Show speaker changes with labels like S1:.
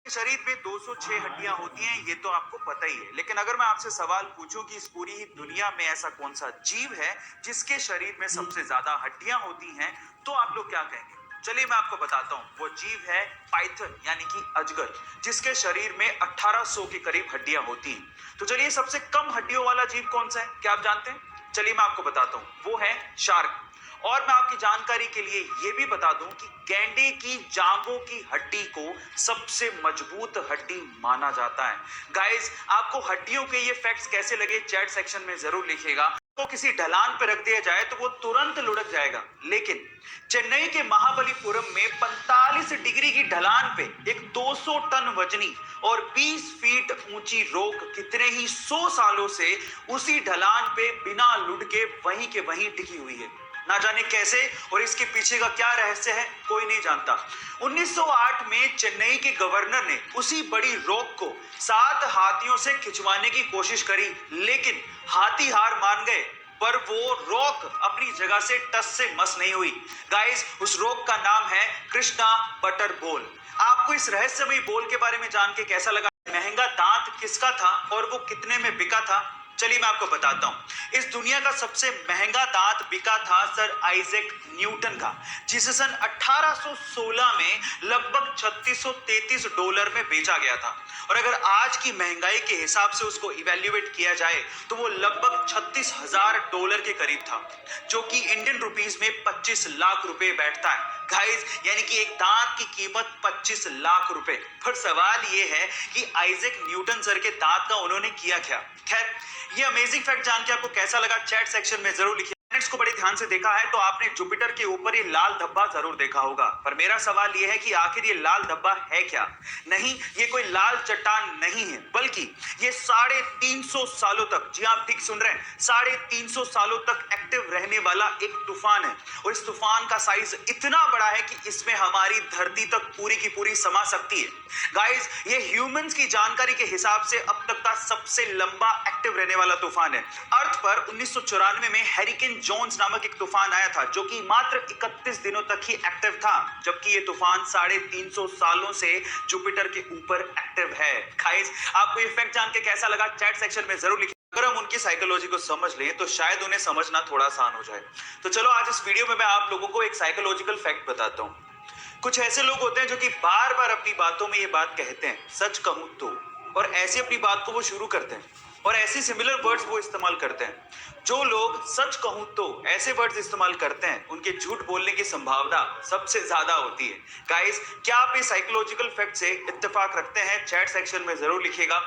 S1: शरीर में 206 हड्डियां होती हैं, ये तो आपको पता ही है। लेकिन अगर मैं आपसे सवाल पूछूं कि इस पूरी ही दुनिया में ऐसा कौन सा जीव है जिसके शरीर में सबसे ज्यादा हड्डियां होती हैं, तो आप लोग क्या कहेंगे? चलिए मैं आपको बताता हूं। वो जीव है पाइथन यानी कि अजगर, जिसके शरीर में 1800 के करीब हड्डियां होती हैं। तो चलिए सबसे कम हड्डियों वाला जीव कौन सा है, क्या आप जानते हैं? चलिए मैं आपको बताता हूं, वो है शार्क। और मैं आपकी जानकारी के लिए यह भी बता दूं कि गैंडे की जांघों की हड्डी को सबसे मजबूत हड्डी माना जाता है। गाइस, आपको हड्डियों के ये फैक्ट्स कैसे लगे चैट सेक्शन में जरूर लिखिएगा। तो किसी ढलान पर रख दिया जाए तो वो तुरंत लुढ़क जाएगा, लेकिन चेन्नई के महाबलीपुरम में 45 डिग्री की ढलान पे एक 200 टन वजनी और 20 फीट ऊंची रोक कितने ही 100 सालों से उसी ढलान पे बिना लुढ़के वहीं के वहीं टिकी हुई है। ना जाने कैसे और इसके पीछे का क्या रहस्य है, कोई नहीं जानता। 1908 में चेन्नई के गवर्नर ने उसी बड़ी रॉक को 7 हाथियों से खिंचवाने की कोशिश करी, लेकिन हाथी हार मान गए। पर वो रॉक अपनी जगह से टस से मस नहीं हुई। गाइस, उस रॉक का नाम है कृष्णा बटर बोल। आपको इस रहस्यमयी बोल के बारे में जान के कैसा लगा? महंगा दांत किसका था और वो कितने में बिका था? चलिए मैं आपको बताता हूं। इस दुनिया का सबसे महंगा दांत बिका था सर आइजैक न्यूटन का, जिसे सन 1816 में लगभग $3633 में बेचा गया था। और अगर आज की महंगाई के हिसाब से उसको इवेल्युएट किया जाए तो वो लगभग $36,000 के करीब था, जो कि इंडियन रुपीस में 25 लाख रुपए बैठता है। गाइस, यानी कि एक दांत की कीमत 25 लाख रुपए। पर सवाल ये है कि आइजैक न्यूटन सर के दांत का उन्होंने किया क्या? खैर, ये अमेजिंग फैक्ट जान के आपको कैसा लगा चैट सेक्शन में जरूर लिखिए। को बड़े ध्यान से देखा है तो आपने जुपिटर के ऊपर ये लाल धब्बा जरूर देखा होगा। पर मेरा सवाल ये है कि आखिर ये लाल धब्बा है क्या? नहीं, ये कोई लाल चट्टान नहीं है, बल्कि ये 350 सालों तक, जी आप ठीक सुन रहे हैं, 350 सालों तक एक्टिव रहने वाला एक तूफान है। और इस तूफान का साइज इतना बड़ा है कि इसमें हमारी धरती तक पूरी की पूरी समा सकती है। गाइस, ये ह्यूमंस की जानकारी के हिसाब से अब तक का सबसे लंबा एक्टिव रहने वाला तूफान है। अर्थ पर 1994 में हैरिकेन जोन्स नामक एक तूफान आया था, जो कि मात्र 31 दिनों तक ही एक्टिव था, जबकि ये तूफान 350 सालों से जुपिटर के ऊपर एक्टिव है। गाइस, आपको ये फैक्ट जान के कैसा लगा चैट सेक्शन में जरूर लिखिए। अगर हम उनकी साइकोलॉजी को समझ लें तो शायद उन्हें समझना थोड़ा आसान हो जाए। तो चलो आज इस वीडियो में मैं आप लोगों को एक साइकोलॉजिकल फैक्ट बताता हूं। कुछ ऐसे लोग होते हैं जो कि बार बार अपनी बातों में ये बात कहते हैं, सच कहूं तो, और ऐसे अपनी बात को वो शुरू करते हैं और ऐसी सिमिलर वर्ड्स वो इस्तेमाल करते हैं। जो लोग सच कहूं तो ऐसे वर्ड्स इस्तेमाल करते हैं, उनके झूठ बोलने की संभावना सबसे ज्यादा होती है। गाइस, क्या आप इस साइकोलॉजिकल फैक्ट से इत्तेफाक रखते हैं? चैट सेक्शन में जरूर लिखिएगा।